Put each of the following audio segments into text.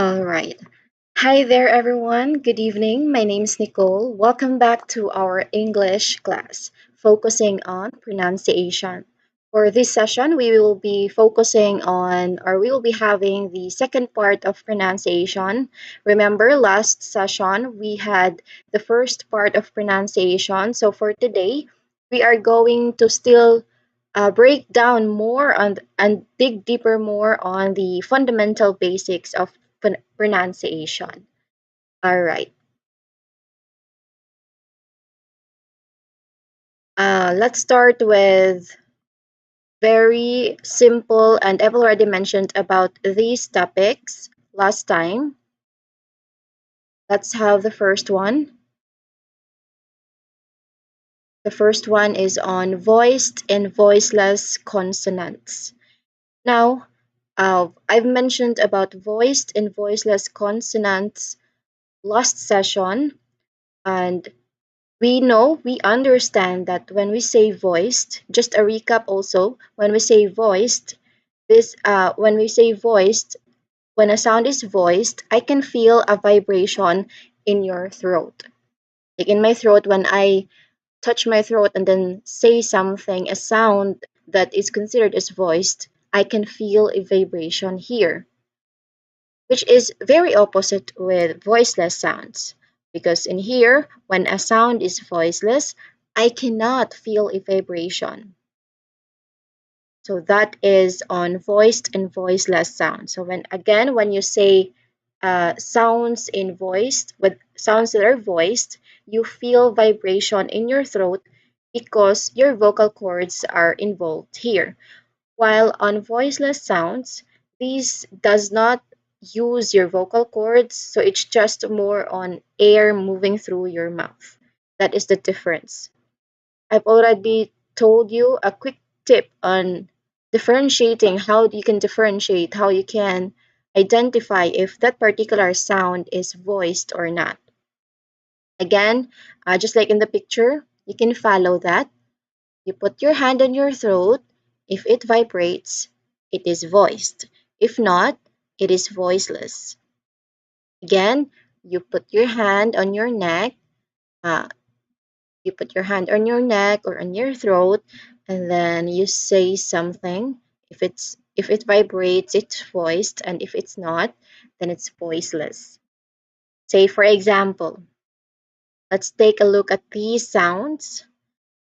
All right. Hi there, everyone. Good evening. My name is Nicole. Welcome back to our English class, focusing on pronunciation. For this session, we will be focusing on, or we will be having the second part of pronunciation. Remember, last session, we had the first part of pronunciation. So for today, we are going to still break down more on and dig deeper more on the fundamental basics of pronunciation. All right. Let's start with very simple, and I've already mentioned about these topics last time. Let's have the first one. The first one is on voiced and voiceless consonants. Now, I've mentioned about voiced and voiceless consonants last session, and we understand that when we say voiced, just a recap also, when we say voiced, when we say voiced, when a sound is voiced, I can feel a vibration in your throat. Like in my throat, when I touch my throat and then say something, a sound that is considered as voiced, I can feel a vibration here, which is very opposite with voiceless sounds. Because in here, when a sound is voiceless, I cannot feel a vibration. So that is on voiced and voiceless sounds. So when you say sounds in voiced with sounds that are voiced, you feel vibration in your throat because your vocal cords are involved here. While on voiceless sounds, these does not use your vocal cords, so it's just more on air moving through your mouth. That is the difference. I've already told you a quick tip on differentiating how you can differentiate, how you can identify if that particular sound is voiced or not. Again, just like in the picture, you can follow that. You put your hand on your throat. If it vibrates, it is voiced. If not, it is voiceless. Again, you put your hand on your neck. Uh, you put your hand on your neck or on your throat, and then you say something. If it vibrates, it's voiced, and if it's not, then it's voiceless. Say for example, let's take a look at these sounds.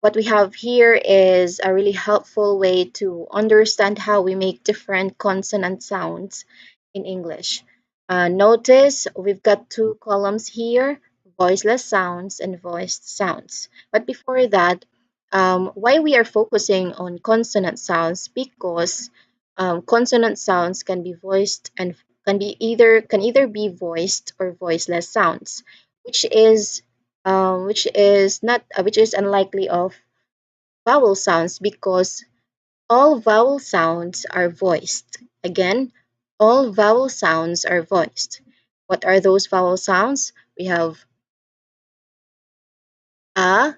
What we have here is a really helpful way to understand how we make different consonant sounds in English. Notice we've got two columns here, voiceless sounds and voiced sounds. But before that, why we are focusing on consonant sounds? Because consonant sounds can be voiced and can either be voiced or voiceless sounds, which is which is unlikely of vowel sounds because all vowel sounds are voiced. Again, all vowel sounds are voiced. What are those vowel sounds? We have a,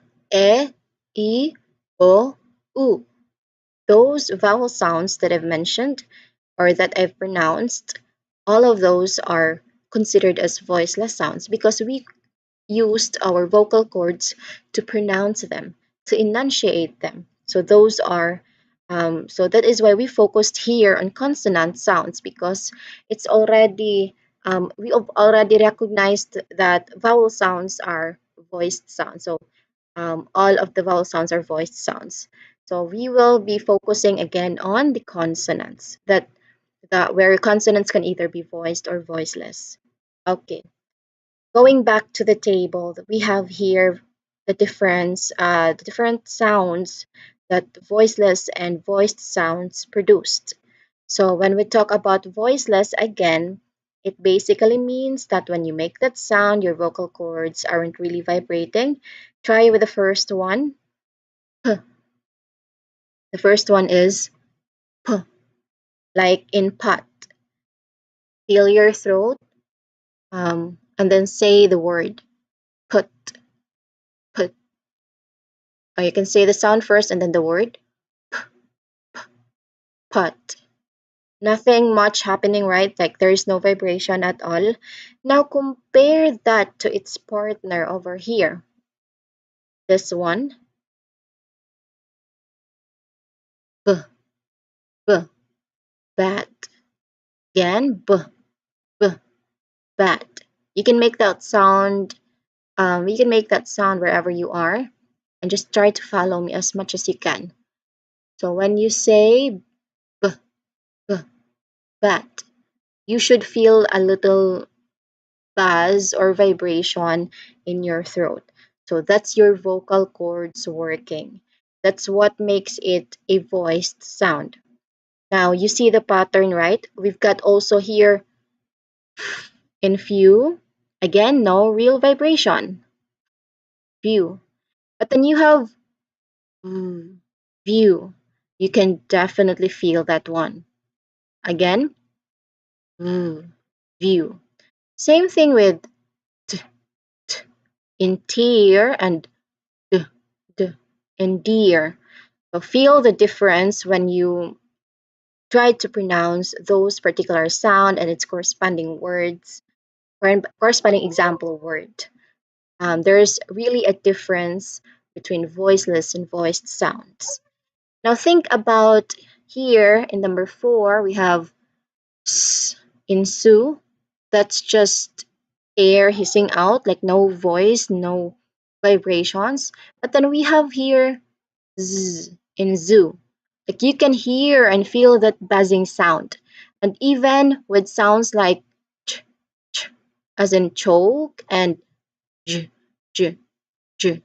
e, o, u. Those vowel sounds that I've mentioned or that I've pronounced, all of those are considered as voiceless sounds because we used our vocal cords to pronounce them, to enunciate them. So that is why we focused here on consonant sounds because it's already we have already recognized that vowel sounds are voiced sounds. So all of the vowel sounds are voiced sounds. So we will be focusing again on the consonants that where consonants can either be voiced or voiceless. Okay. Going back to the table that we have here, the different sounds that voiceless and voiced sounds produced. So when we talk about voiceless again, it basically means that when you make that sound, your vocal cords aren't really vibrating. Try with the first one. P. The first one is P, like in pot. Feel your throat, and then say the word put, put. Or you can say the sound first and then the word pot. Nothing much happening, right? Like there is no vibration at all. Now compare that to its partner over here. This one, b, b, bat. Again, b, bat. You can make that sound. You can make that sound wherever you are, and just try to follow me as much as you can. So when you say b, b, bat, you should feel a little buzz or vibration in your throat. So that's your vocal cords working. That's what makes it a voiced sound. Now you see the pattern, right? We've got also here in few. Again, no real vibration. Few. But then you have view. You can definitely feel that one. Again, view. Same thing with t, t in tear and d, d in deer. So feel the difference when you try to pronounce those particular sound and its corresponding words or corresponding example word. There's really a difference between voiceless and voiced sounds. Now think about here in number 4, we have s in Su. That's just air hissing out, like no voice, no vibrations. But then we have here z in Zoo. Like you can hear and feel that buzzing sound. And even with sounds like ch, ch, as in choke, and j, j, j,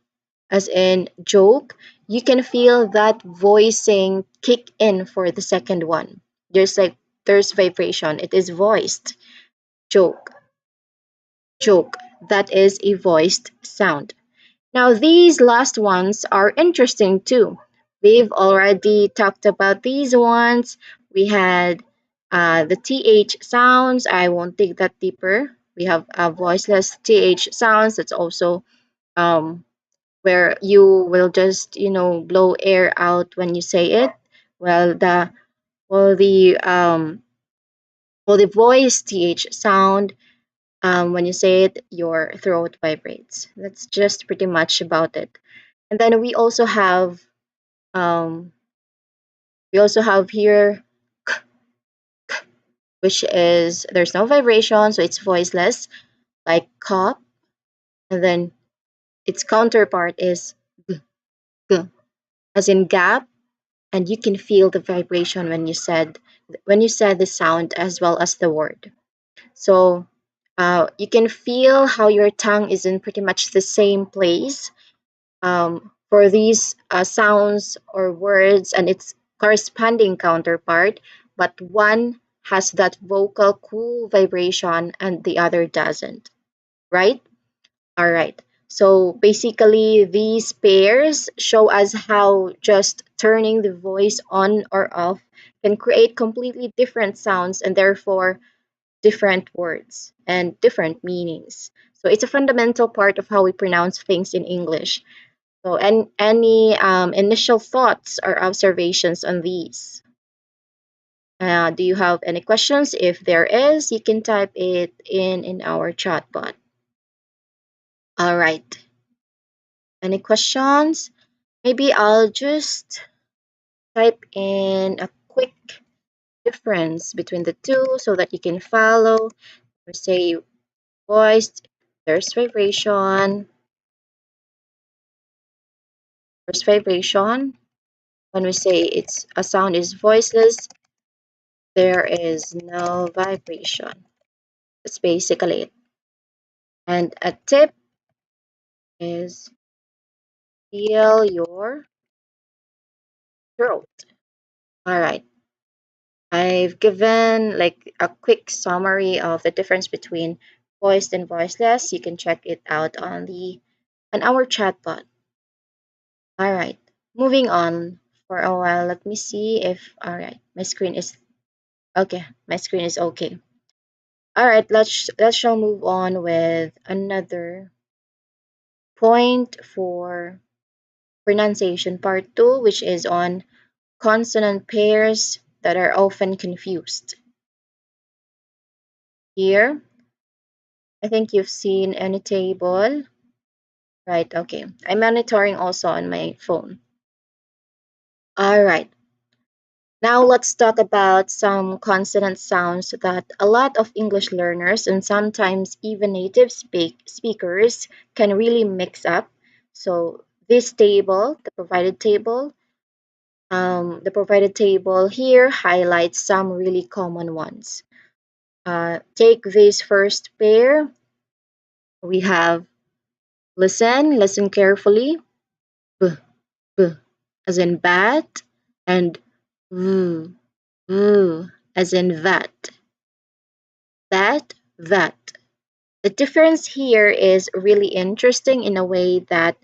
as in joke, you can feel that voicing kick in for the second one. There's vibration. It is voiced. Joke, joke. That is a voiced sound. Now, these last ones are interesting too. We've already talked about these ones. We had the TH sounds. I won't dig that deeper. We have voiceless TH sounds. That's also um, where you will just, blow air out when you say it. Well, well the um, the voice TH sound, when you say it, your throat vibrates. That's just pretty much about it. And then um, we also have here, which is there's no vibration, so it's voiceless, like cop. And then its counterpart is g, g, as in gap, and you can feel the vibration when you said the sound as well as the word. So you can feel how your tongue is in pretty much the same place for these sounds or words and its corresponding counterpart, but one has that vocal cool vibration and the other doesn't, right? All right. So basically, these pairs show us how just turning the voice on or off can create completely different sounds and therefore different words and different meanings. So it's a fundamental part of how we pronounce things in English. So, and any initial thoughts or observations on these? Do you have any questions? If there is, you can type it in our chat bot. All right. Any questions? Maybe I'll just type in a quick difference between the two so that you can follow. Or say voiced, there's vibration, there's vibration. When we say it's a sound is voiceless, there is no vibration. That's basically it. And a tip is feel your throat. All right. I've given like a quick summary of the difference between voiced and voiceless. You can check it out on our chatbot. All right. Moving on for a while. Let me see if all right. My screen is okay. My screen is okay. All right. Let's shall move on with another point for pronunciation part 2, which is on consonant pairs that are often confused. Here, I think you've seen any table. Right, okay. I'm monitoring also on my phone. All right. Now let's talk about some consonant sounds that a lot of English learners and sometimes even native speakers can really mix up. So this table, the provided table here highlights some really common ones. Take this first pair. We have listen carefully, b, b, as in bat, and v, v, as in vat, that. The difference here is really interesting in a way that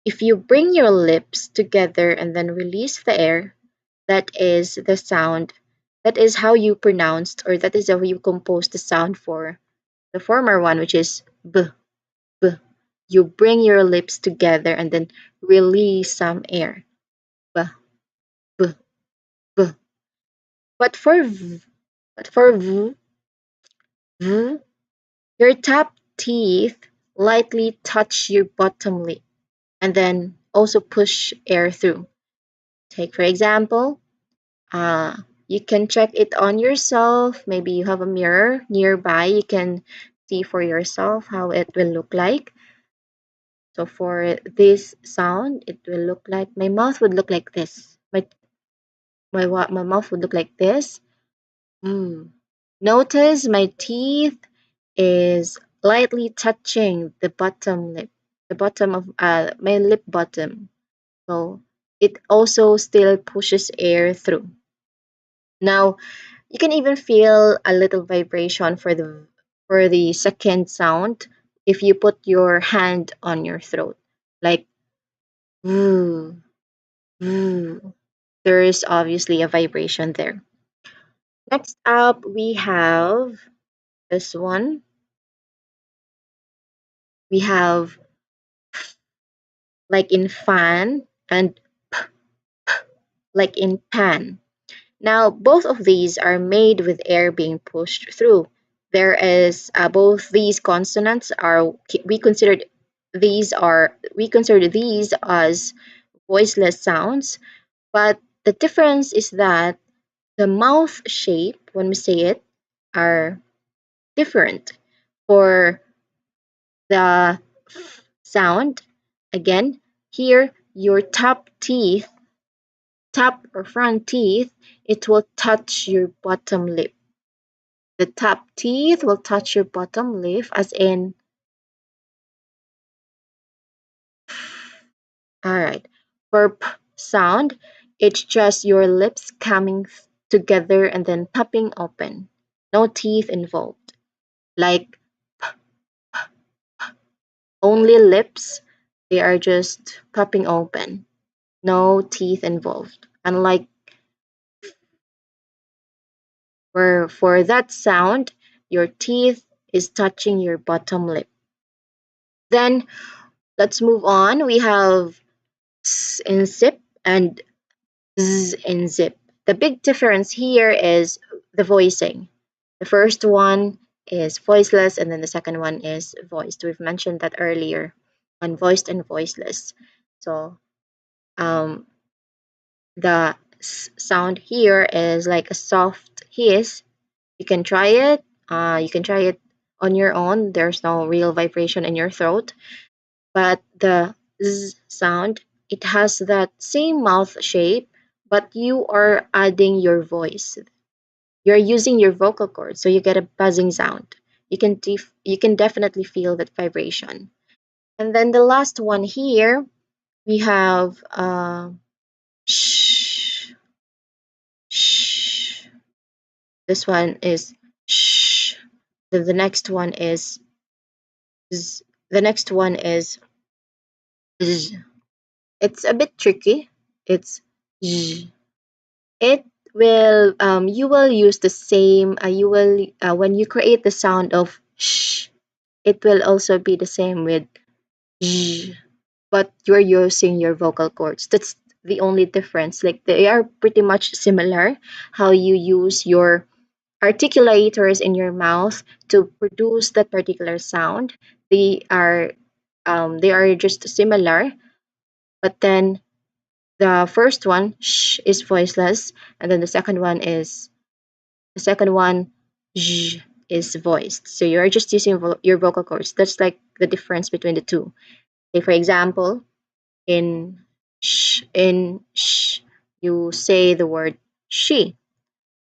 if you bring your lips together and then release the air, that is the sound. That is how you pronounced, or that is how you composed the sound for the former one, which is b, b. You bring your lips together and then release some air. B, b, b. But for v, v, your top teeth lightly touch your bottom lip and then also push air through. Take for example, uh, you can check it on yourself. Maybe you have a mirror nearby. You can see for yourself how it will look like. So for this sound, it will look like my mouth would look like this. My mouth would look like this. Mm. Notice my teeth is lightly touching the bottom lip, the bottom of my lip bottom. So it also still pushes air through. Now you can even feel a little vibration for the second sound if you put your hand on your throat, like ooh, ooh. There is obviously a vibration there. Next up, we have this one. We have like in fan and like in pan. Now, both of these are made with air being pushed through. There is both these consonants are we consider these as voiceless sounds, but the difference is that the mouth shape when we say it are different. For the sound, again, here your top or front teeth, it will touch your bottom lip. The top teeth will touch your bottom lip, as in, alright. For p sound, it's just your lips coming together and then popping open. No teeth involved. Like only lips, they are just popping open. No teeth involved. Unlike where for that sound, your teeth is touching your bottom lip. Then let's move on. We have s in zip and z in zip. The big difference here is the voicing. The first one is voiceless, and then the second one is voiced. We've mentioned that earlier on voiced and voiceless. So um, the sound here is like a soft hiss. You can try it. You can try it on your own. There's no real vibration in your throat. But the z sound, it has that same mouth shape, but you are adding your voice. You're using your vocal cords, so you get a buzzing sound. You can definitely feel that vibration. And then the last one here, we have shh, shh. This one is shh. The next one is z. The next one is z. It's a bit tricky. It's z. It will you will use the same you will when you create the sound of sh, it will also be the same with sh, but you're using your vocal cords. the only difference. Like they are pretty much similar. How you use your articulators in your mouth to produce that particular sound. They are they are just similar, but then the first one sh is voiceless, and then the second one j is voiced. So you're just using your vocal cords. That's like the difference between the two. Say for example, in sh you say the word she.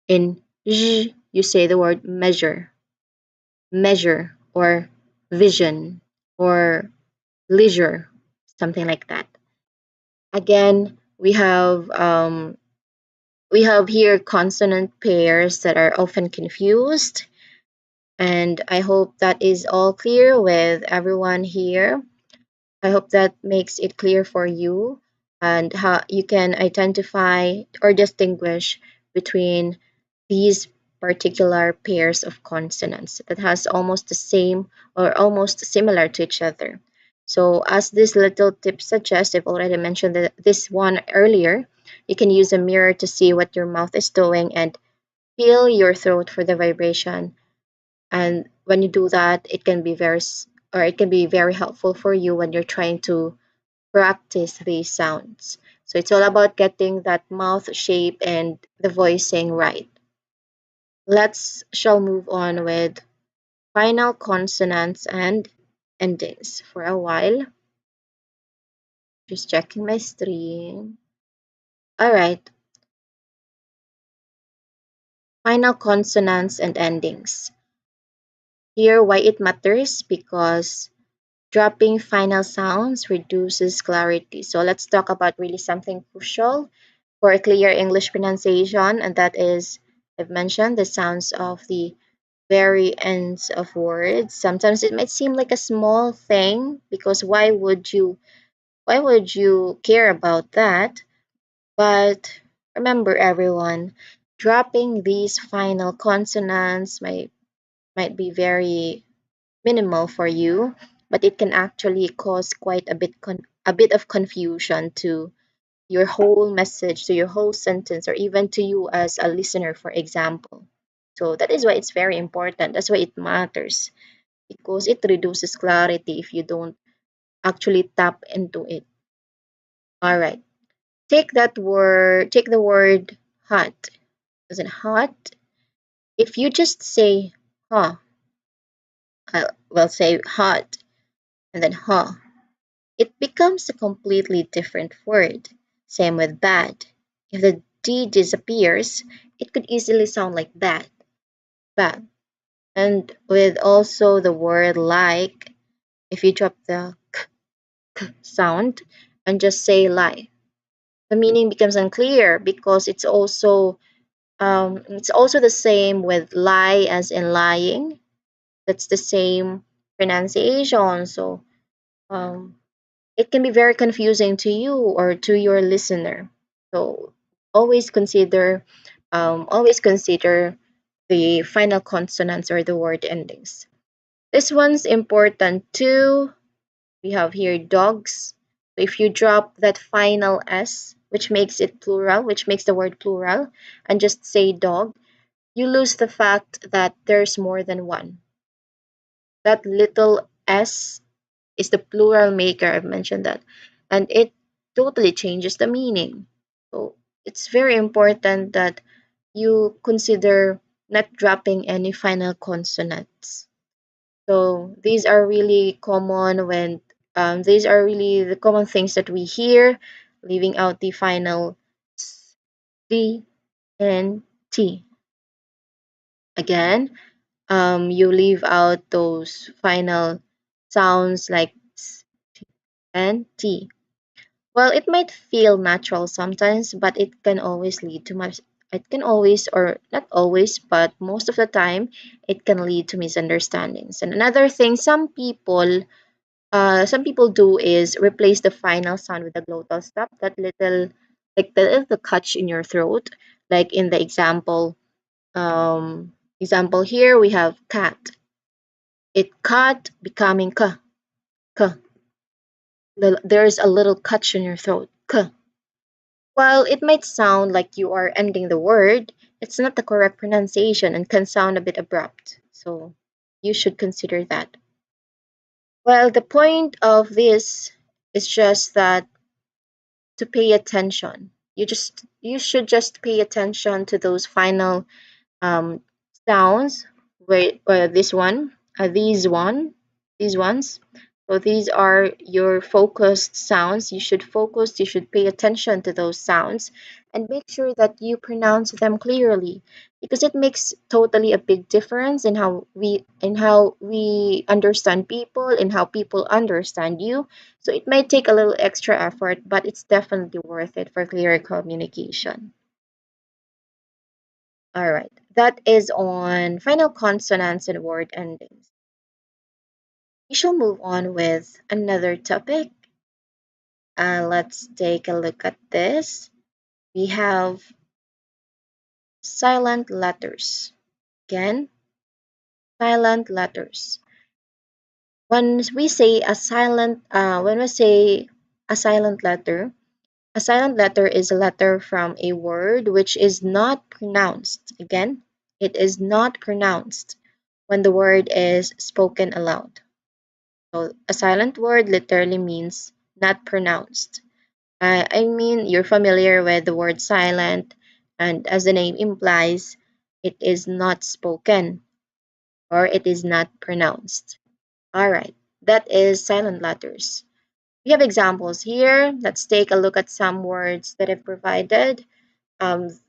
In j you say the word measure or vision or leisure, something like that. Again, we have here consonant pairs that are often confused, and I hope that is all clear with everyone here. I hope that makes it clear for you and how you can identify or distinguish between these particular pairs of consonants that has almost the same or almost similar to each other. So as this little tip suggests, I've already mentioned this one earlier, you can use a mirror to see what your mouth is doing and feel your throat for the vibration. And when you do that, it can be it can be very helpful for you when you're trying to practice these sounds. So it's all about getting that mouth shape and the voicing right. Let's shall move on with final consonants and endings for a while. Just checking my stream. All right, final consonants and endings. Here, why it matters because dropping final sounds reduces clarity. So let's talk about really something crucial for a clear English pronunciation, and that is, I've mentioned the sounds of the very ends of words. Sometimes it might seem like a small thing because why would you care about that? But remember everyone, dropping these final consonants might be very minimal for you, but it can actually cause quite a bit of confusion to your whole message, to your whole sentence, or even to you as a listener, for example. So that is why it's very important. That's why it matters because it reduces clarity if you don't actually tap into it. All right. Take the word hot. As in hot. If you just say huh, well say hot and then huh, it becomes a completely different word. Same with bad. If the D disappears, it could easily sound like bad. And with also the word like, if you drop the k sound and just say lie, the meaning becomes unclear because it's also the same with lie as in lying. That's the same pronunciation. So um, it can be very confusing to you or to your listener. So always consider always consider the final consonants or the word endings. This one's important too. We have here dogs. If you drop that final S, which makes it plural, which makes the word plural, and just say dog, you lose the fact that there's more than one. That little S is the plural maker. I've mentioned that. And it totally changes the meaning. So it's very important that you consider not dropping any final consonants. So these are really common when these are really the common things that we hear, leaving out the final s, d, and t. Again, you leave out those final sounds like s and t. Well, it might feel natural sometimes, but it can always lead to much. It can always, or not always, but most of the time, it can lead to misunderstandings. And another thing, some people do is replace the final sound with a glottal stop, that little, like the little catch in your throat, like in the example here we have cat. It cat becoming k, k. There's a little catch in your throat, k. While it might sound like you are ending the word, it's not the correct pronunciation and can sound a bit abrupt. So you should consider that. Well, the point of this is just that to pay attention. You should just pay attention to those final um, sounds. Where this one, these ones. So these are your focused sounds. You should focus. You should pay attention to those sounds, and make sure that you pronounce them clearly, because it makes totally a big difference in how we understand people, in how people understand you. So it might take a little extra effort, but it's definitely worth it for clearer communication. All right, that is on final consonants and word endings. We shall move on with another topic. Let's take a look at this. We have silent letters. Again, silent letters. When we say a silent letter is a letter from a word which is not pronounced. Again, it is not pronounced when the word is spoken aloud. So a silent word literally means not pronounced. I mean, you're familiar with the word silent, and as the name implies, it is not spoken or it is not pronounced. All right, that is silent letters. We have examples here. Let's take a look at some words that I've provided.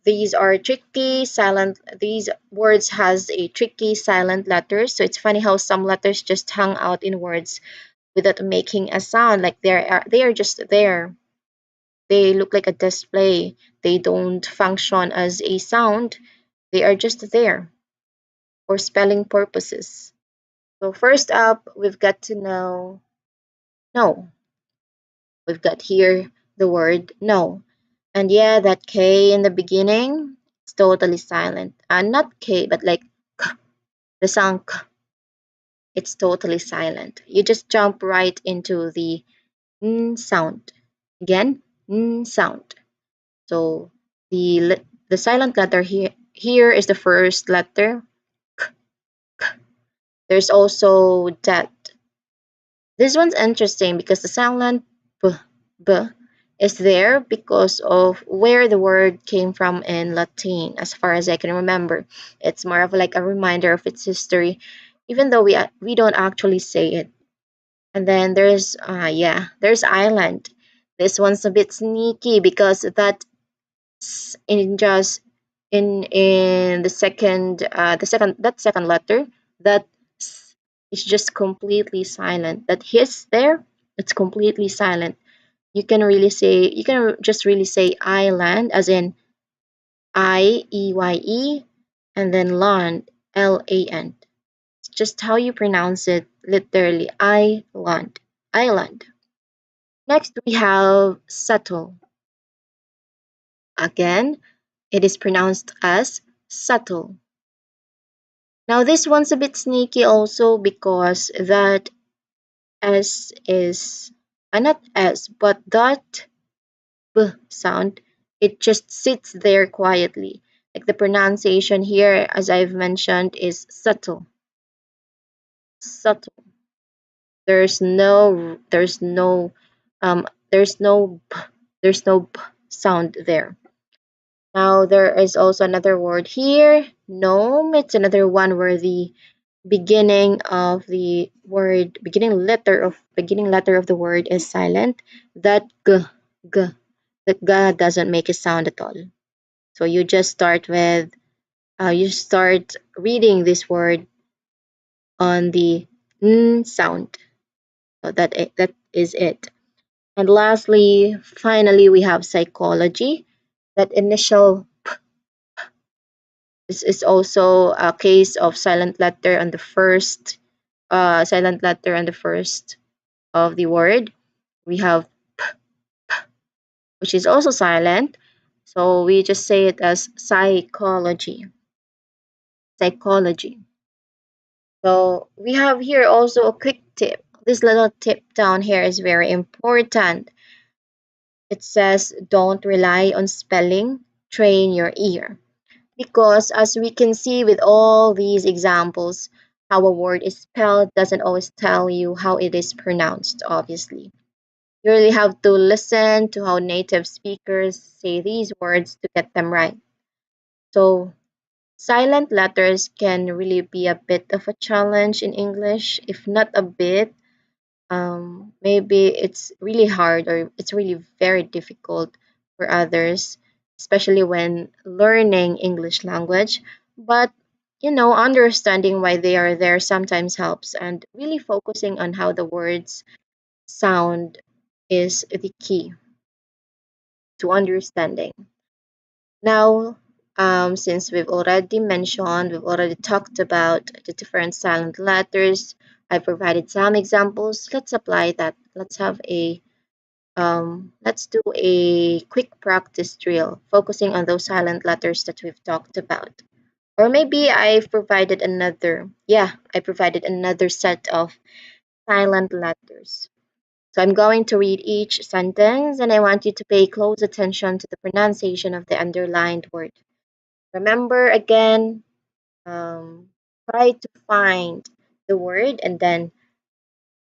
These are tricky silent. These words has a tricky silent letters. So it's funny how some letters just hang out in words without making a sound. Like they are just there. They look like a display. They don't function as a sound. They are just there for spelling purposes. So first up, we've got to know no. We've got here the word no. And yeah, that K in the beginning, it's totally silent. Not K, but like K, the sound K, it's totally silent. You just jump right into the N sound. Again, N sound. So the silent letter here is the first letter. K, K. There's also that. This one's interesting because the silent b, b is there because of where the word came from in Latin, as far as I can remember. It's more of like a reminder of its history, even though we don't actually say it. And then there's island. This one's a bit sneaky because in just in the second that second letter, that s is just completely silent. That hiss there, it's completely silent. You can just really say island as in IEYE, and then land LAN. It's just how you pronounce it, literally island. Island. Next we have subtle. Again, it is pronounced as subtle. Now this one's a bit sneaky also because that S is not S, but that B sound, it just sits there quietly. Like the pronunciation here, as I've mentioned, is subtle. Subtle. There's no b, there's no b sound there. Now there is also another word here, gnome. It's another one where the beginning letter of the word is silent. That g, that g doesn't make a sound at all. So you start reading this word on the n sound. So that is it. And lastly, finally, we have psychology. That initial, this is also a case of silent letter on the first of the word. We have which is also silent. So we just say it as psychology. Psychology. So we have here also a quick tip. This little tip down here is very important. It says, don't rely on spelling, train your ear. Because as we can see with all these examples, how a word is spelled doesn't always tell you how it is pronounced, obviously. You really have to listen to how native speakers say these words to get them right. So, silent letters can really be a bit of a challenge in English, if not a bit. Maybe it's really hard or it's really very difficult for others, especially when learning English language. But understanding why they are there sometimes helps, and really focusing on how the words sound is the key to understanding. Now, since we've already talked about the different silent letters, I provided some examples. Let's apply that. Let's do a quick practice drill, focusing on those silent letters that we've talked about. Or maybe I provided another set of silent letters. So I'm going to read each sentence and I want you to pay close attention to the pronunciation of the underlined word. Remember again, try to find the word, and then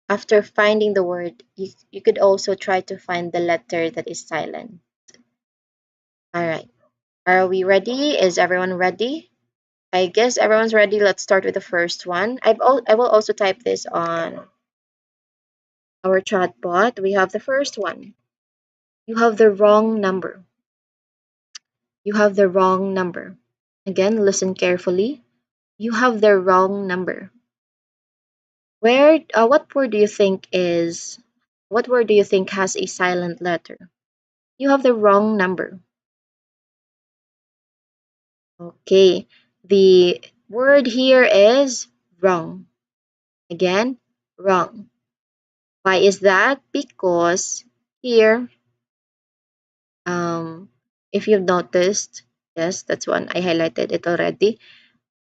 after finding the word, you could also try to find the letter that is silent. All right. Are we ready? Is everyone ready? I guess everyone's ready. Let's start with the first one. I will also type this on our chat bot. We have the first one. You have the wrong number. You have the wrong number. Again, listen carefully. You have the wrong number. What word do you think has a silent letter? You have the wrong number. Okay, the word here is wrong. Again, wrong. Why is that? Because here, um, if you've noticed, yes, that's one, I highlighted it already.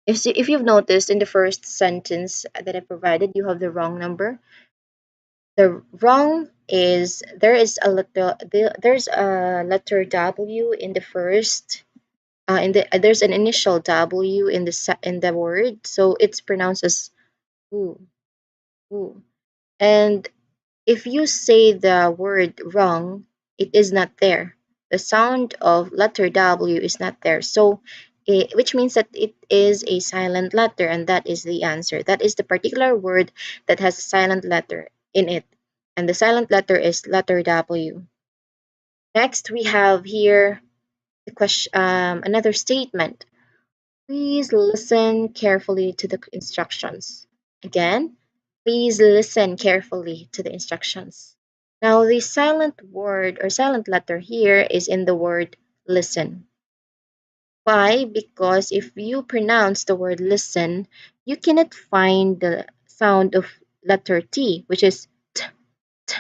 If you've noticed in the first sentence that I provided, you have the wrong number. The wrong is there's a letter W in the first there's an initial W in the word, so it's pronounced as who who. And if you say the word wrong, it is not there. The sound of letter W is not there. So, which means that it is a silent letter, and that is the answer. That is the particular word that has a silent letter in it. And the silent letter is letter W. Next, we have here the question, another statement. Please listen carefully to the instructions. Again, please listen carefully to the instructions. Now, the silent word or silent letter here is in the word listen. Why? Because if you pronounce the word listen, you cannot find the sound of letter T, which is t, t.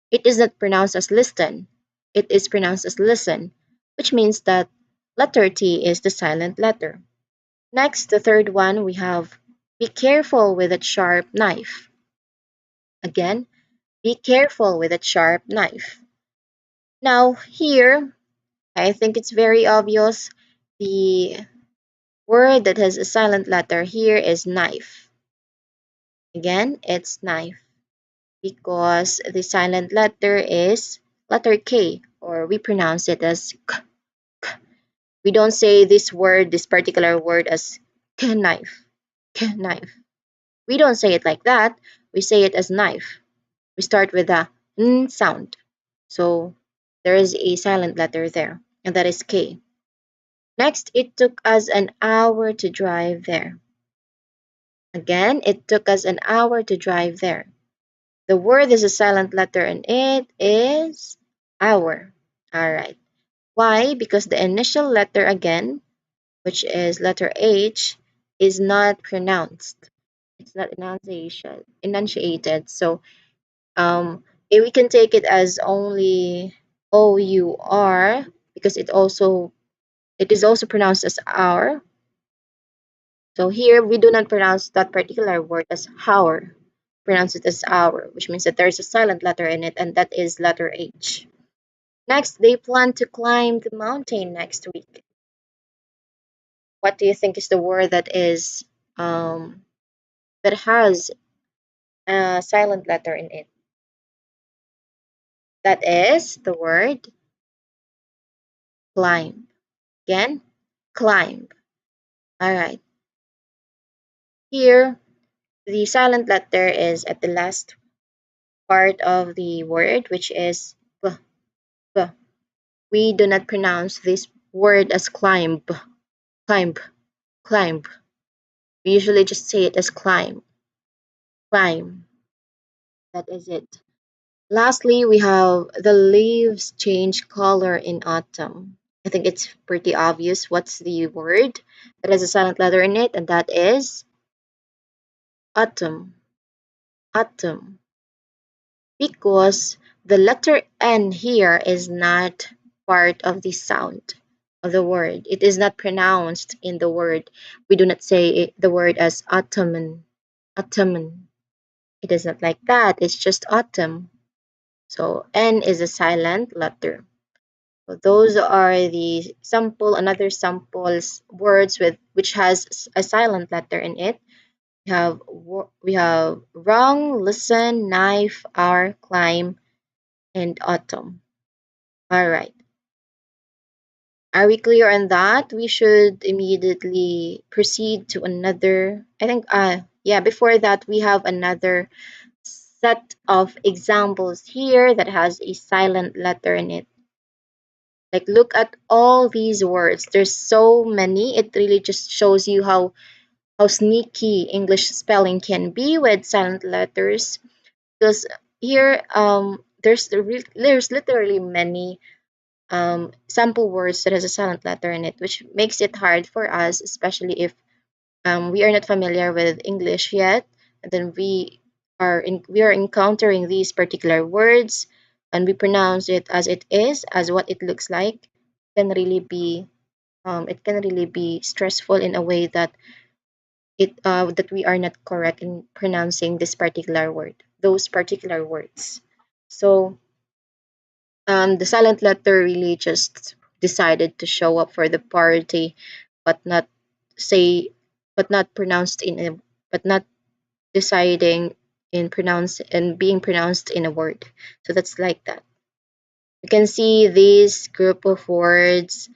It is not pronounced as listen. It is pronounced as listen, which means that letter T is the silent letter. Next, the third one, we have be careful with that sharp knife. Again, be careful with that sharp knife. Now, here, I think it's very obvious. The word that has a silent letter here is knife. Again, it's knife because the silent letter is letter K, or we pronounce it as k. We don't say this particular word as knife, knife. We don't say it like that. We say it as knife. We start with a n sound. So there is a silent letter there, and that is K. Next, it took us an hour to drive there. Again, it took us an hour to drive there. The word is a silent letter and it is hour. All right. Why? Because the initial letter again, which is letter H, is not pronounced. It's not enunciated. So we can take it as only OUR because it is also pronounced as our. So here we do not pronounce that particular word as hour. Pronounce it as our, which means that there is a silent letter in it, and that is letter H. Next, they plan to climb the mountain next week. What do you think is the word that has a silent letter in it? That is the word climb. Again, climb. All right. Here, the silent letter is at the last part of the word, which is b. B. We do not pronounce this word as climb, climb, climb. We usually just say it as climb, climb. That is it. Lastly, we have the leaves change color in autumn. I think it's pretty obvious what's the word that has a silent letter in it, and that is autumn. Autumn. Because the letter N here is not part of the sound of the word. It is not pronounced in the word. We do not say the word as autumn. Autumn. It is not like that. It's just autumn. So N is a silent letter. So those are the another samples words with which has a silent letter in it. We have wrong, listen, knife, hour, climb, and autumn. All right. Are we clear on that? We should immediately proceed to another. I think, yeah, before that, we have another set of examples here that has a silent letter in it. Like, look at all these words. There's so many. It really just shows you how sneaky English spelling can be with silent letters. Because here, there's literally many sample words that has a silent letter in it, which makes it hard for us, especially if we are not familiar with English yet. And then we are encountering these particular words, and we pronounce it as it is, as what it looks like. It can really be stressful in a way that we are not correct in pronouncing this particular word, those particular words. So the silent letter really just decided to show up for the party, but not say, but not pronounced in a, but not deciding in pronounce and being pronounced in a word. So that's like that. You can see this group of words.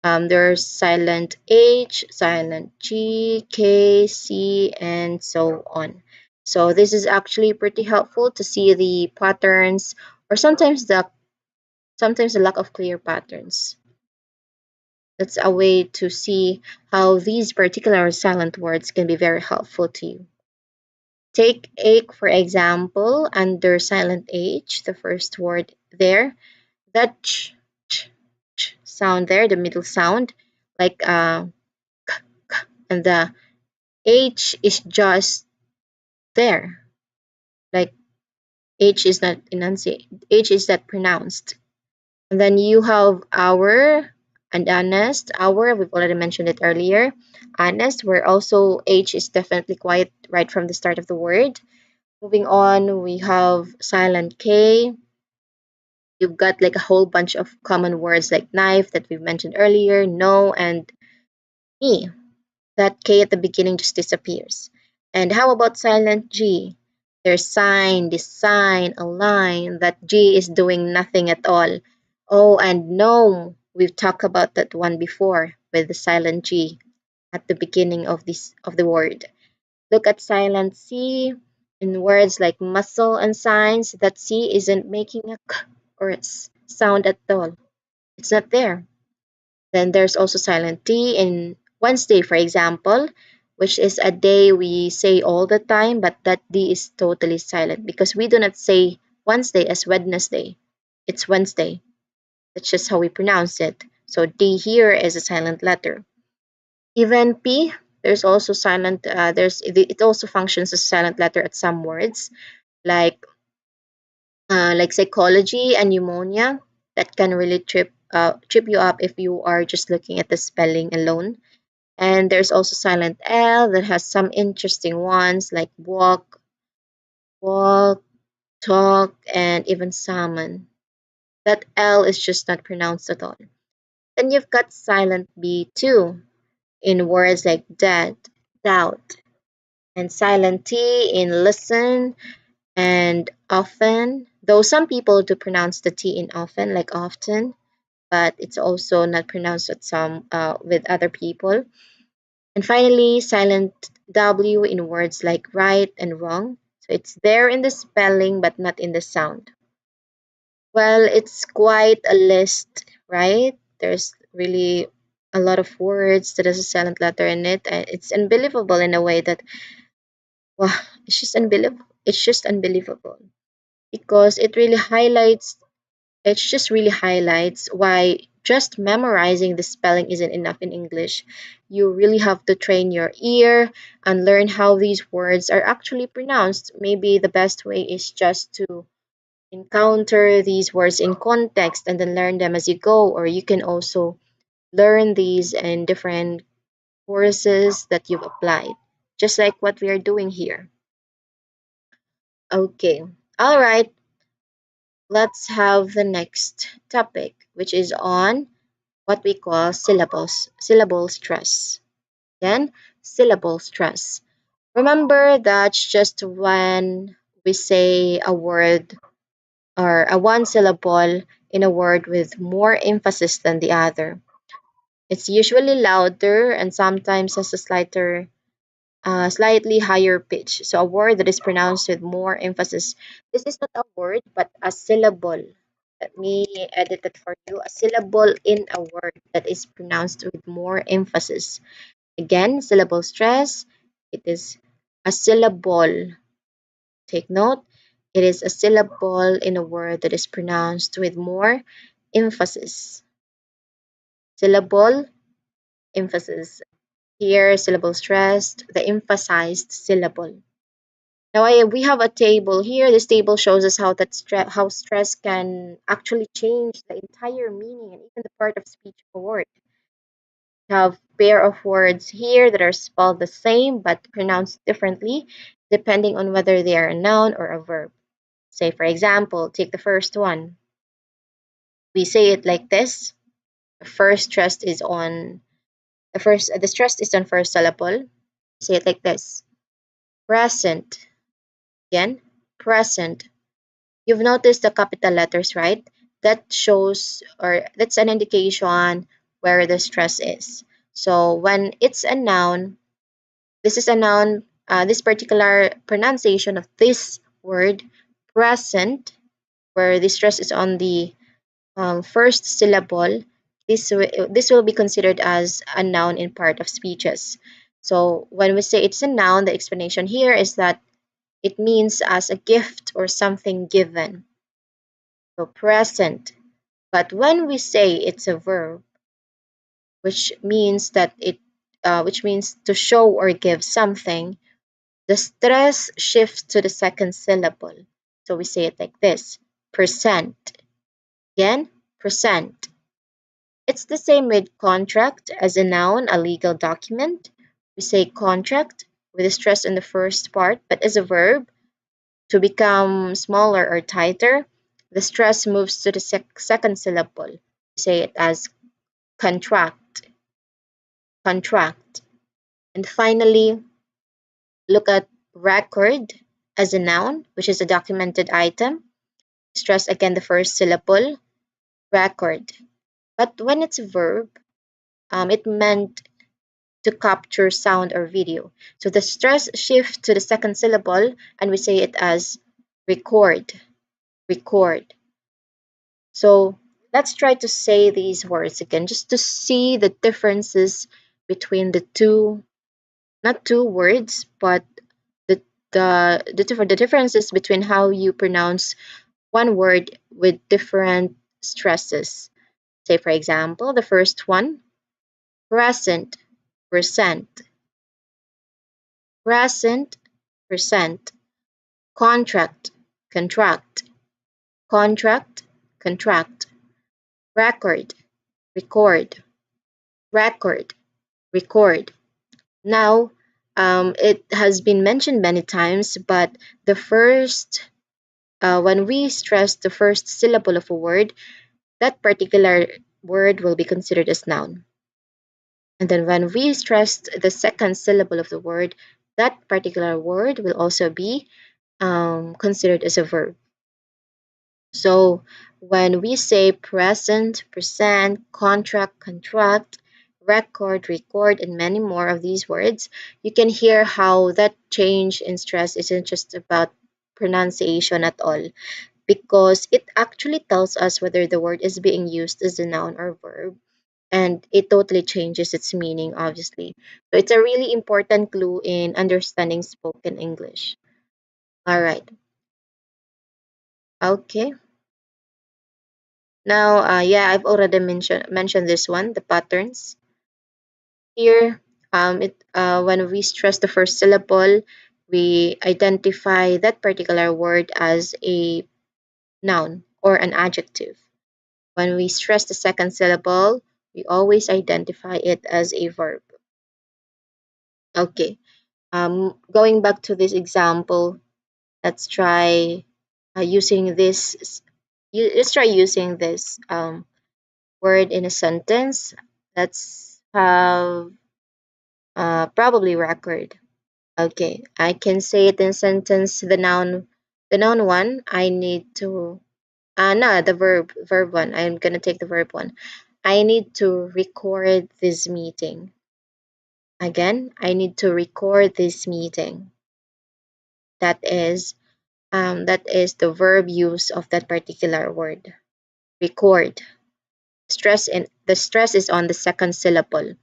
There's silent H, silent G, K, C, and so on. So this is actually pretty helpful to see the patterns or sometimes the lack of clear patterns. That's a way to see how these particular silent words can be very helpful to you. Take ache, for example, under silent H, the first word there, that ch sound there, the middle sound, like and the H is just there, like H is not enunciated, H is not pronounced. And then you have our and honest. Our, we've already mentioned it earlier. Honest, where also H is definitely quiet right from the start of the word. Moving on, we have silent K. You've got like a whole bunch of common words like knife that we've mentioned earlier, no, and me. That K at the beginning just disappears. And how about silent G? There's sign, design, align. That G is doing nothing at all. Oh, and no, we've talked about that one before with the silent G at the beginning of the word. Look at silent C in words like muscle and signs. That C isn't making a k or a s sound at all. It's not there. Then there's also silent T in Wednesday, for example, which is a day we say all the time, but that D is totally silent because we do not say Wednesday as Wednesday. It's Wednesday. That's just how we pronounce it. So D here is a silent letter. Even P, there's also silent. It also functions as a silent letter at some words, like psychology and pneumonia. That can really trip you up if you are just looking at the spelling alone. And there's also silent L that has some interesting ones like walk, talk, and even salmon. That L is just not pronounced at all. Then you've got silent B too in words like dead, doubt, and silent T in listen and often. Though some people do pronounce the T in often, like often, but it's also not pronounced at some with other people. And finally, silent W in words like right and wrong. So it's there in the spelling, but not in the sound. Well, it's quite a list, right? There's really a lot of words that has a silent letter in it. And it's unbelievable in a way that, wow, it's just unbelievable. It's just unbelievable because it just really highlights why just memorizing the spelling isn't enough in English. You really have to train your ear and learn how these words are actually pronounced. Maybe the best way is just to encounter these words in context and then learn them as you go, or you can also learn these in different courses that you've applied, just like what we are doing here. Okay, all right, let's have the next topic, which is on what we call syllable stress. Then, syllable stress. Remember that's just when we say a word or a one syllable in a word with more emphasis than the other. It's usually louder and sometimes has a slightly higher pitch. So a word that is pronounced with more emphasis. This is not a word, but a syllable. Let me edit it for you. A syllable in a word that is pronounced with more emphasis. Again, syllable stress. It is a syllable. Take note. It is a syllable in a word that is pronounced with more emphasis. Syllable, emphasis. Here, syllable stressed, the emphasized syllable. Now we have a table here. This table shows us how stress can actually change the entire meaning and even the part of speech of a word. We have pair of words here that are spelled the same but pronounced differently depending on whether they are a noun or a verb. Say for example, take the first one. We say it like this. The first stress is on the stress is on first syllable. Say it like this. Present. Again, present. You've noticed the capital letters, right? That shows or that's an indication where the stress is. So when it's a noun, this is a noun, this particular pronunciation of this word, present, where the stress is on the first syllable, this will be considered as a noun in part of speeches. So when we say it's a noun, the explanation here is that it means as a gift or something given. So present. But when we say it's a verb, which means which means to show or give something, the stress shifts to the second syllable. So we say it like this: present. Again, present. It's the same with contract as a noun, a legal document. We say contract with a stress on the first part, but as a verb, to become smaller or tighter, the stress moves to the second syllable. We say it as contract, contract. And finally, look at record as a noun, which is a documented item. Stress again the first syllable, record. But when it's a verb, it meant to capture sound or video. So the stress shifts to the second syllable and we say it as record, record. So let's try to say these words again just to see the differences between the two, not two words, but the differences between how you pronounce one word with different stresses. Say for example, the first one, present, percent, present, percent, contract, contract, contract, contract, record, record, record, record. Now, it has been mentioned many times, but the first when we stress the first syllable of a word, that particular word will be considered as noun. And then when we stressed the second syllable of the word, that particular word will also be considered as a verb. So when we say present, present, contract, contract, record, record, and many more of these words, you can hear how that change in stress isn't just about pronunciation at all, because it actually tells us whether the word is being used as a noun or verb, and it totally changes its meaning, obviously. So it's a really important clue in understanding spoken English. All right. Okay. Now, yeah, I've already mentioned this one, the patterns. Here, when we stress the first syllable, we identify that particular word as a noun or an adjective. When we stress the second syllable, we always identify it as a verb. Okay. Going back to this example, let's try using this. Let's try using this word in a sentence. Let's have probably record. Okay, I can say it in sentence. The noun one. I need to. No, the verb one. I'm gonna take the verb one. I need to record this meeting. Again, I need to record this meeting. That is the verb use of that particular word. Record. The stress is on the second syllable.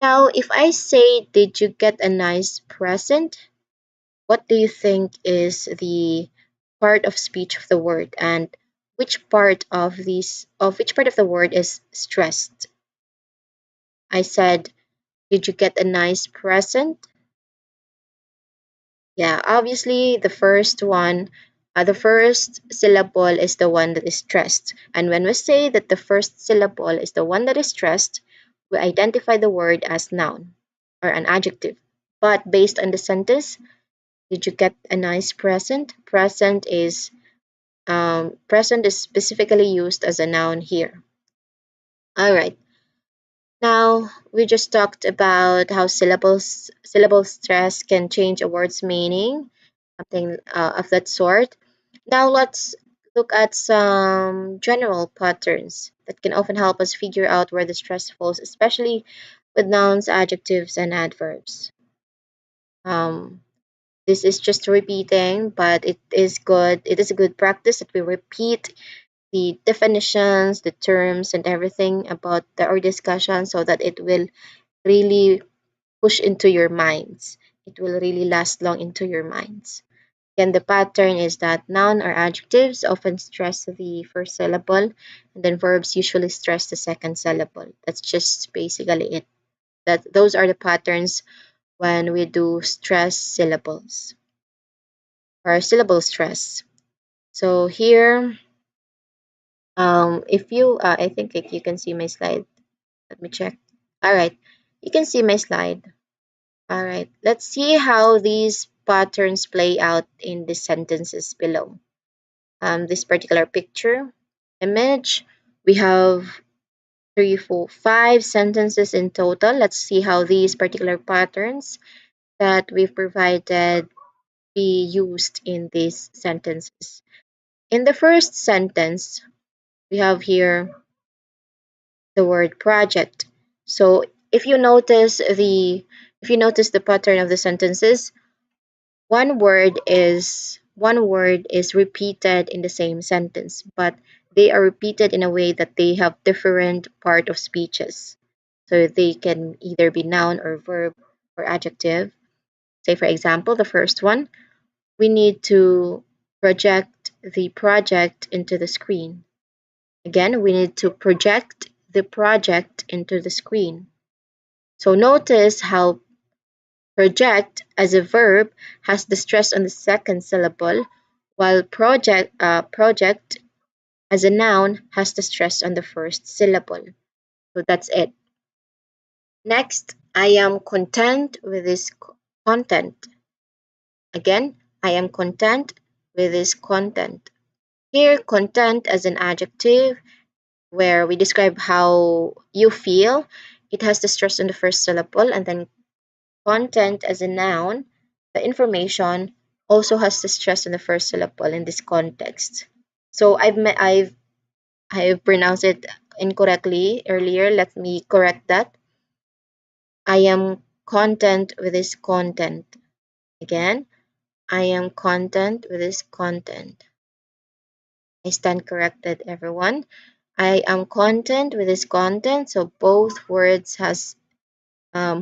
Now, if I say, did you get a nice present? What do you think is the part of speech of the word, and which part of the word is stressed? I said, did you get a nice present? Yeah, obviously the first syllable is the one that is stressed. And when we say that the first syllable is the one that is stressed, we identify the word as noun or an adjective. But based on the sentence, did you get a nice present? Present is specifically used as a noun here. All right. Now we just talked about how syllable stress can change a word's meaning, something of that sort. Now let's look at some general patterns that can often help us figure out where the stress falls, especially with nouns, adjectives, and adverbs. Um, this is just repeating, but it is good. It is a good practice that we repeat the definitions, the terms, and everything about our discussion so that it will really push into your minds. It will really last long into your minds. Again, the pattern is that noun or adjectives often stress the first syllable, and then verbs usually stress the second syllable. That's just basically it. Those are the patterns when we do stress syllables or syllable stress. So here, if you, I think you can see my slide. Let me check. All right, you can see my slide. All right, let's see how these patterns play out in the sentences below. This particular picture image, we have three, four, five sentences in total. Let's see how these particular patterns that we've provided be used in these sentences. In the first sentence, we have here the word project. So if you notice the pattern of the sentences, one word is repeated in the same sentence, but they are repeated in a way that they have different part of speeches. So they can either be noun or verb or adjective. Say for example, the first one, we need to project the project into the screen. Again, we need to project the project into the screen. So notice how project as a verb has the stress on the second syllable, while project as a noun has the stress on the first syllable. So that's it. Next, I am content with this content. Again, I am content. with this content. Here, content as an adjective where we describe how you feel. It has the stress on the first syllable, and then content as a noun, the information also has the stress on the first syllable in this context. So I've pronounced it incorrectly earlier. Let me correct that. I am content with this content. Again, I am content with this content. I stand corrected, everyone. I am content with this content. So both words has been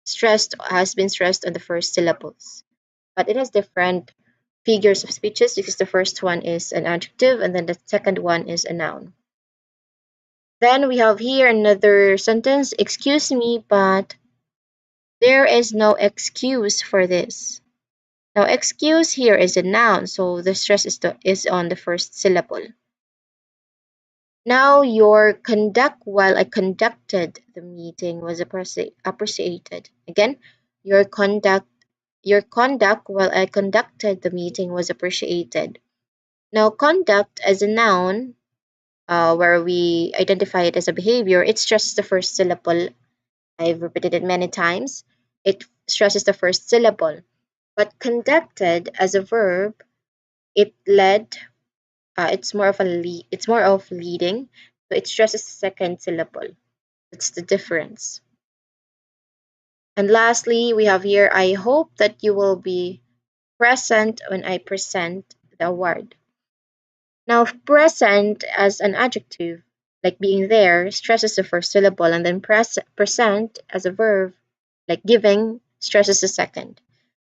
stressed on the first syllables, but it has different figures of speeches because the first one is an adjective and then the second one is a noun. Then we have here another sentence. Excuse me, but there is no excuse for this. Now, excuse here is a noun, so the stress is on the first syllable. Now, your conduct while I conducted the meeting was appreciated. Again, your conduct while I conducted the meeting was appreciated. Now, conduct as a noun, where we identify it as a behavior, it stresses the first syllable. I've repeated it many times. It stresses the first syllable. But conducted as a verb, it led. It's more of leading. So it stresses the second syllable. That's the difference. And lastly, we have here. I hope that you will be present when I present the award. Now, present as an adjective, like being there, stresses the first syllable, and then present as a verb, like giving, stresses the second.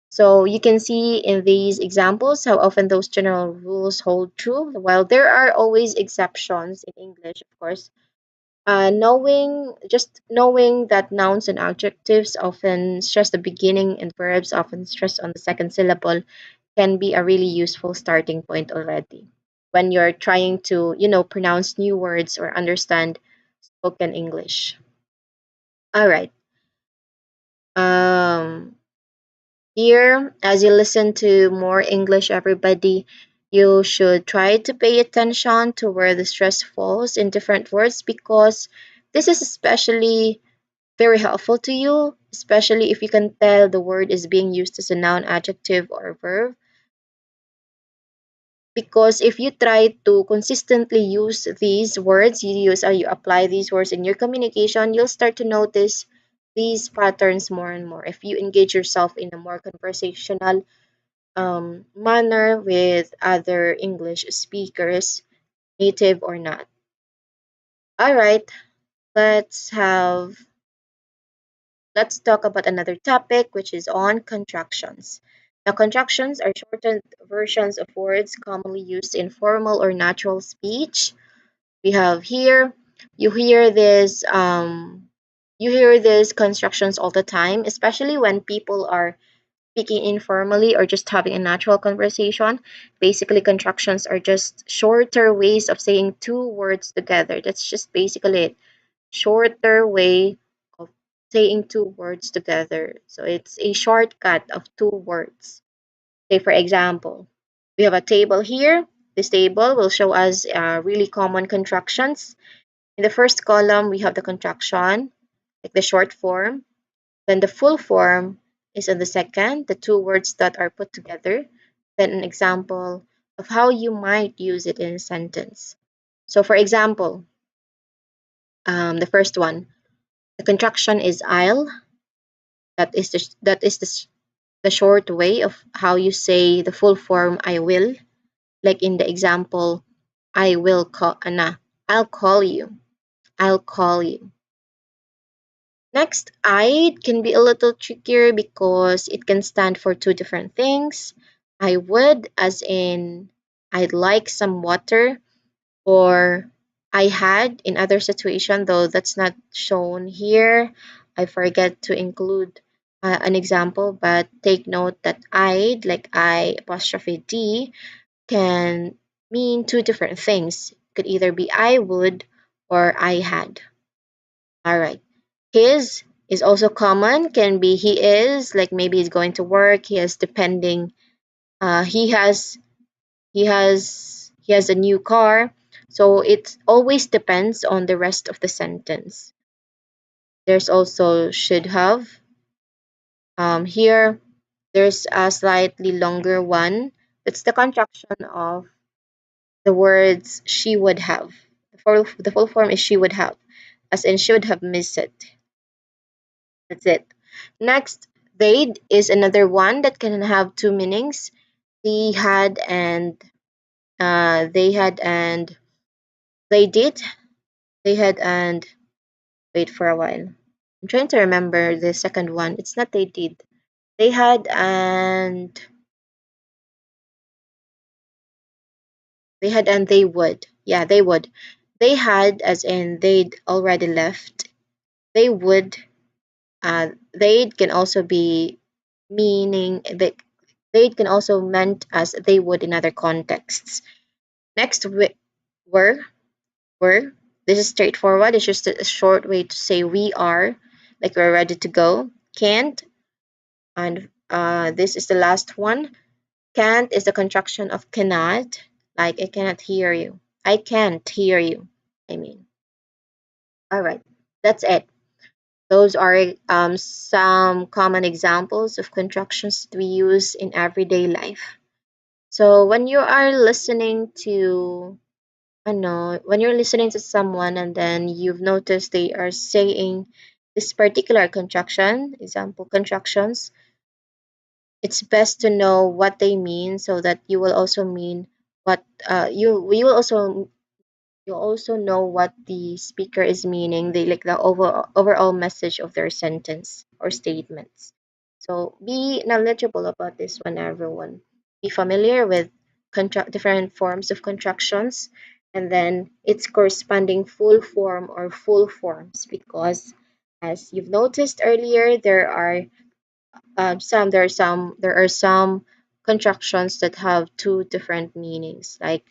So you can see in these examples how often those general rules hold true. While there are always exceptions in English, of course, knowing that nouns and adjectives often stress the beginning and verbs often stress on the second syllable can be a really useful starting point already when you're trying to, pronounce new words or understand spoken English. All right. Um, Here, as you listen to more English, everybody, you should try to pay attention to where the stress falls in different words because this is especially very helpful to you, especially if you can tell the word is being used as a noun, adjective, or verb. Because if you try to consistently use these words, you apply these words in your communication, you'll start to notice these patterns more and more if you engage yourself in a more conversational manner with other English speakers, native or not. All right, let's have let's talk about another topic, which is on contractions. Now, contractions are shortened versions of words commonly used in formal or natural speech. We have here, you hear this, constructions all the time, especially when people are speaking informally or just having a natural conversation. Basically, contractions are just shorter ways of saying two words together. That's just basically it. Shorter way of saying two words together. So it's a shortcut of two words. Say, for example, we have a table here. This table will show us really common contractions. In the first column, we have the contraction, like the short form. Then the full form is on the second, the two words that are put together. Then an example of how you might use it in a sentence. So, for example, the first one, the contraction is I'll. That is the short way of how you say the full form I will. Like in the example, I will call Anna. I'll call you. I'll call you. Next, I can be a little trickier because it can stand for two different things. I would, as in I'd like some water, or I had in other situation, though that's not shown here. I forget to include an example, but take note that I'd, like I apostrophe D, can mean two different things. It could either be I would or I had. All right. His is also common, can be he is, like maybe he's going to work, he has he has a new car. So it always depends on the rest of the sentence. There's also should have. Here there's a slightly longer one. It's the contraction of the words she would have. The full form is she would have, as in she would have missed it. That's it. Next, they'd is another one that can have two meanings. They had and they had and they did. They had and wait for a while. I'm trying to remember the second one. It's not they did. They had and they would. Yeah, they would. They had as in they'd already left. They would. They can also be meaning they can also meant as they would in other contexts. Next, were were. This is straightforward. It's just a short way to say we are, like we're ready to go. Can't, and this is the last one. Can't is the contraction of cannot, like I cannot hear you. I can't hear you. I mean, all right, that's it. Those are some common examples of contractions that we use in everyday life. So when you are listening to, I know, when you're listening to someone and then you've noticed they are saying this particular contraction, example contractions, it's best to know what they mean so that you will also mean what you will also you also know what the speaker is meaning, they like the overall message of their sentence or statements. So be knowledgeable about this one, everyone. Be familiar with different forms of contractions and then its corresponding full form or full forms, because as you've noticed earlier, there are some contractions that have two different meanings, like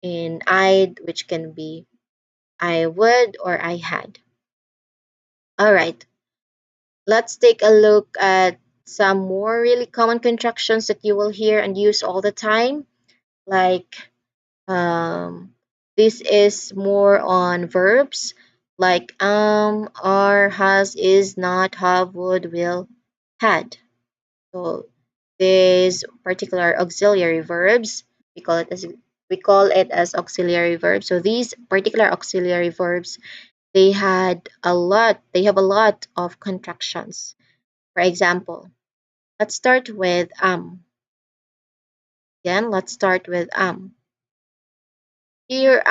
in I'd, which can be I would or I had. All right, let's take a look at some more really common contractions that you will hear and use all the time. Like this is more on verbs, like are, has, is, not, have, would, will, had. So these particular auxiliary verbs, we call it as auxiliary verbs. So these particular auxiliary verbs, they have a lot of contractions. For example, let's start with again, let's start with here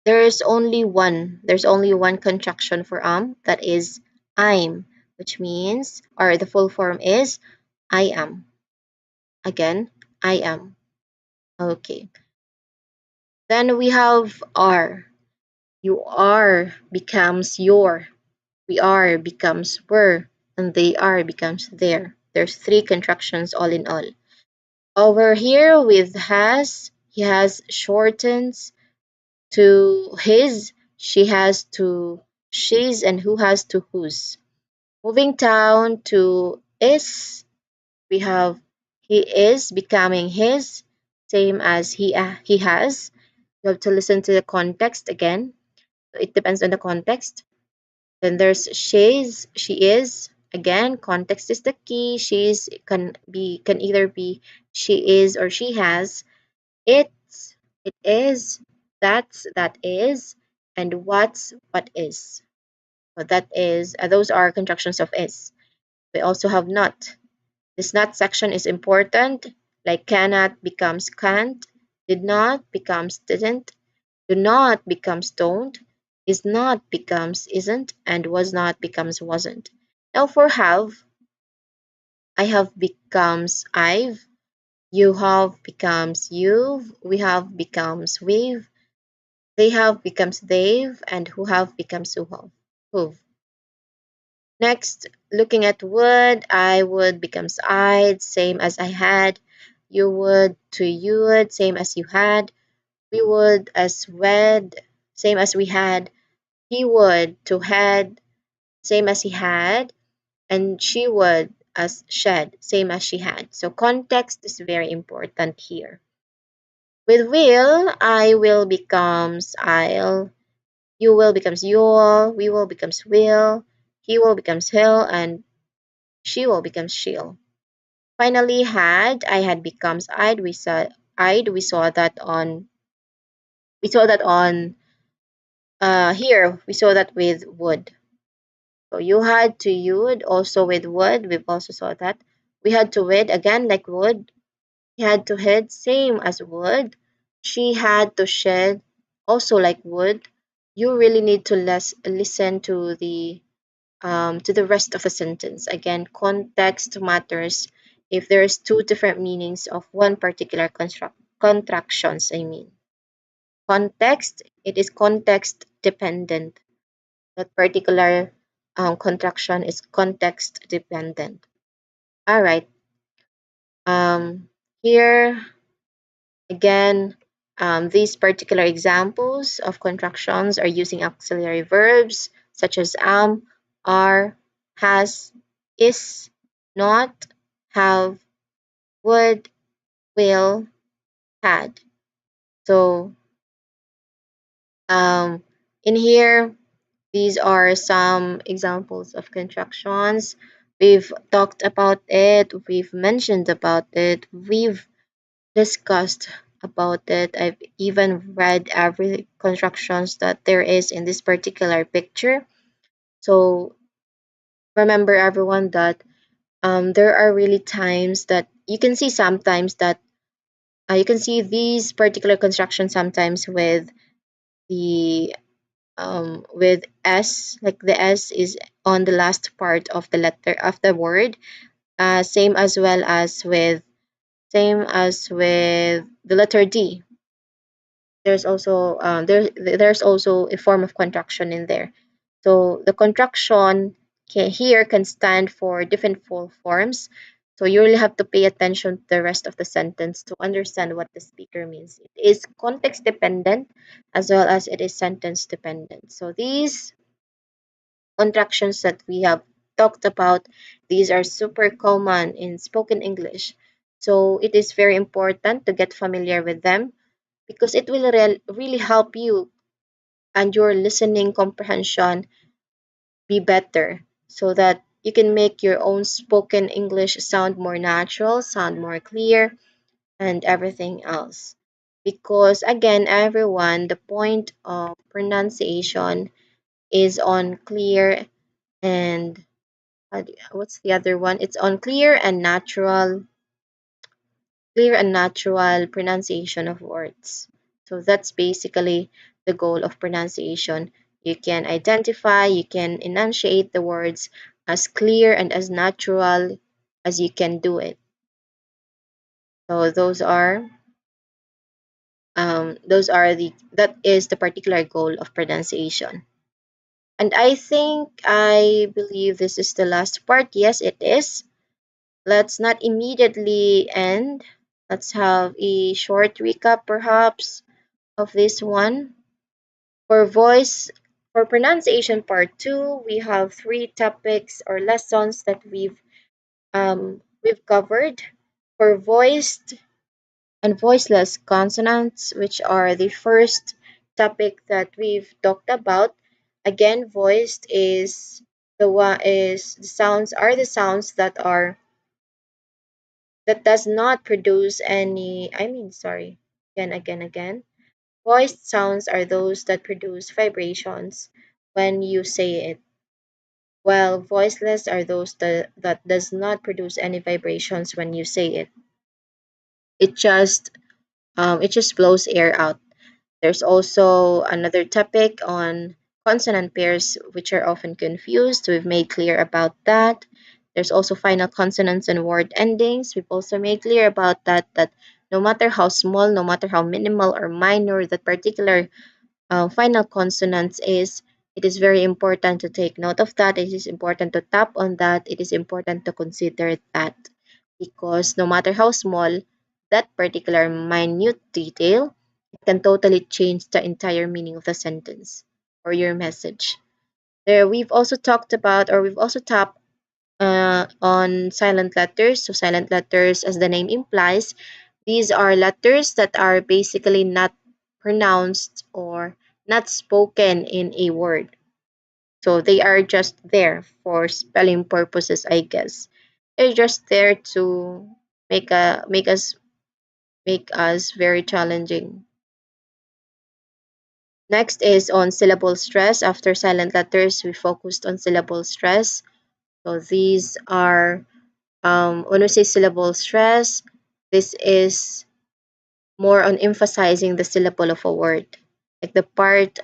there's only one contraction for that is I'm, which means, or the full form is I am. Again, I am. Okay. Then we have are. You are becomes your. We are becomes were. And they are becomes their. There's three contractions all in all. Over here with has, he has shortens to his, she has to she's, and who has to whose. Moving down to is, we have he is becoming his, same as he has. You have to listen to the context again. It depends on the context. Then there's she is. Again, context is the key. She's can either be she is or she has. It's it is. That is. And what is. So that is those are contractions of is. We also have not. This not section is important. Like cannot becomes can't. Did not becomes didn't. Do not becomes don't, is not becomes isn't, and was not becomes wasn't. Now for have, I have becomes I've, you have becomes you've, we have becomes we've, they have becomes they've, and who have becomes who've. Next, looking at would, I would becomes I'd, same as I had, you would to you would, same as you had, we would as wed, same as we had, he would to had, same as he had, and she would as shed, same as she had. So context is very important here. With will, I will becomes I'll, you will becomes you'll, we will becomes will, he will becomes he'll, and she will becomes she'll. Finally, had, I had becomes I'd. We saw that on here. We saw that with would. So you had to you'd, also with would. We've also saw that. We had to would again like would. He had to hid, same as would. She had to shed, also like would. You really need to listen to the rest of a sentence. Again, context matters if there's two different meanings of one particular contractions, I mean. Context, it is context dependent. That particular contraction is context dependent. All right. Here again, these particular examples of contractions are using auxiliary verbs such as are, has, is, not, have, would, will, had. So um, in here, these are some examples of contractions. We've talked about it, we've mentioned about it, we've discussed about it. I've even read every constructions that there is in this particular picture. So remember everyone that there are really times that you can see sometimes that you can see these particular constructions sometimes with s, like the s is on the last part of the letter of the word, same as well as with the letter d. There's also a form of contraction in there. So the contraction here can stand for different full forms. So you really have to pay attention to the rest of the sentence to understand what the speaker means. It is context dependent as well as it is sentence dependent. So these contractions that we have talked about, these are super common in spoken English. So it is very important to get familiar with them because it will really help you and your listening comprehension be better so that you can make your own spoken English sound more natural, sound more clear, and everything else. Because again, everyone, the point of pronunciation is on clear and what's the other one? It's on clear and natural pronunciation of words. So that's basically the goal of pronunciation. You can identify, you can enunciate the words as clear and as natural as you can do it. So that is the particular goal of pronunciation. And I believe this is the last part. Yes, it is. Let's not immediately end. Let's have a short recap perhaps of this one. For voice, for pronunciation part two, we have three topics or lessons that we've covered. For voiced and voiceless consonants, which are the first topic that we've talked about. Again, voiced is the sounds are the sounds that does not produce any. I mean, sorry. Again. Voiced sounds are those that produce vibrations when you say it, while voiceless are those that does not produce any vibrations when you say it. It just it just blows air out. There's also another topic on consonant pairs which are often confused. We've made clear about that. There's also final consonants and word endings. We've also made clear about that no matter how small, no matter how minimal or minor that particular final consonants is, it is very important to take note of that. It is important to tap on that. It is important to consider that because no matter how small that particular minute detail, it can totally change the entire meaning of the sentence or your message. There, we've also talked about, or we've also tapped on silent letters. So silent letters, as the name implies, these are letters that are basically not pronounced or not spoken in a word. So they are just there for spelling purposes, I guess. They're just there to make us very challenging. Next is on syllable stress. After silent letters, we focused on syllable stress. So these are when we say syllable stress, this is more on emphasizing the syllable of a word, like the part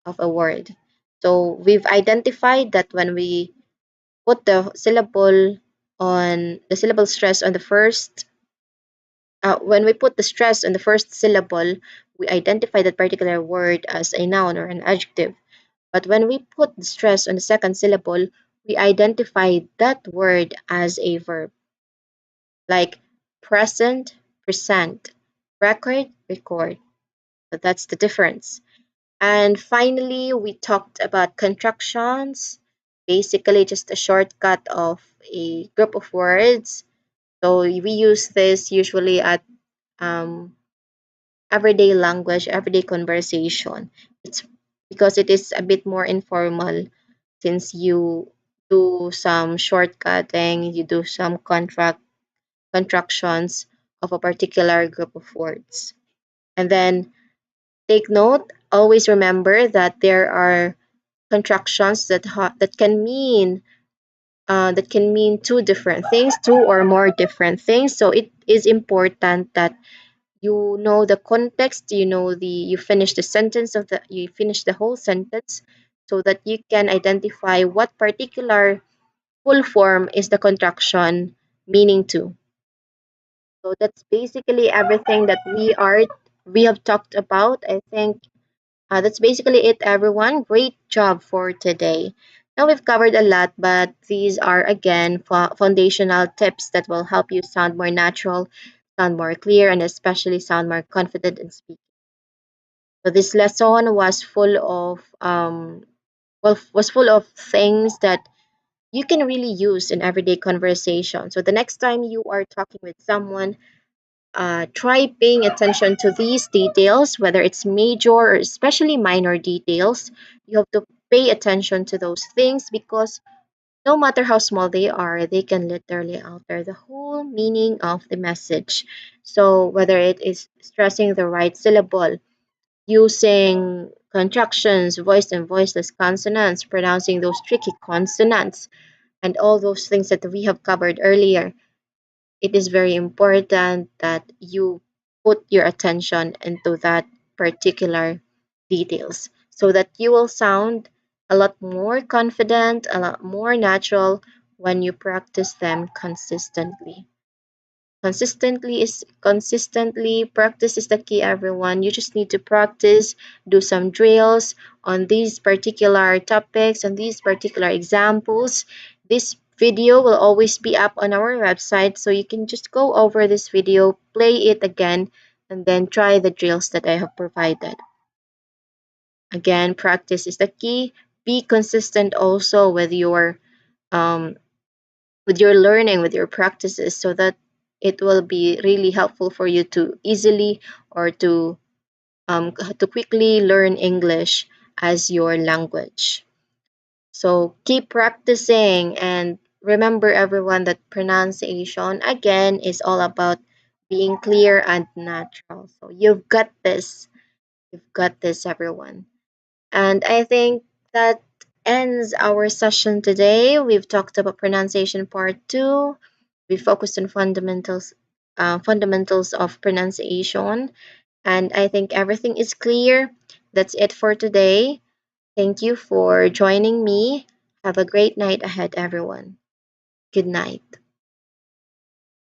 of a word. So we've identified that when we put the syllable stress on the first, when we put the stress on the first syllable, we identify that particular word as a noun or an adjective. But when we put the stress on the second syllable, we identify that word as a verb, like present, present, record, record. So that's the difference. And finally, we talked about contractions, basically just a shortcut of a group of words. So we use this usually at um, everyday language, everyday conversation. It's because it is a bit more informal since you do some shortcutting, you do some contractions of a particular group of words. And then take note, always remember that there are contractions that can mean two different things, two or more different things. So it is important that you know the context, you finish the sentence you finish the whole sentence so that you can identify what particular full form is the contraction meaning to. So that's basically everything that we have talked about. I think that's basically it, everyone. Great job for today. Now we've covered a lot, but these are again foundational tips that will help you sound more natural, sound more clear, and especially sound more confident in speaking. So this lesson was full of things that you can really use in everyday conversation. So the next time you are talking with someone, try paying attention to these details, whether it's major or especially minor details. You have to pay attention to those things because no matter how small they are, they can literally alter the whole meaning of the message. So, whether it is stressing the right syllable, using contractions, voiced and voiceless consonants, pronouncing those tricky consonants, and all those things that we have covered earlier, it is very important that you put your attention into that particular details so that you will sound a lot more confident, a lot more natural when you practice them consistently. Consistently practice is the key, everyone. You just need to practice, do some drills on these particular topics, on these particular examples. This video will always be up on our website, so you can just go over this video, play it again, and then try the drills that I have provided. Again, practice is the key. Be consistent also um, with your learning, with your practices, so that it will be really helpful for you to easily or to quickly learn English as your language. So keep practicing and remember, everyone, that pronunciation again is all about being clear and natural. So you've got this. You've got this, everyone. And I think that ends our session today. We've talked about pronunciation part 2. We focused on fundamentals of pronunciation, and I think everything is clear. That's it for today. Thank you for joining me. Have a great night ahead, everyone. Good night.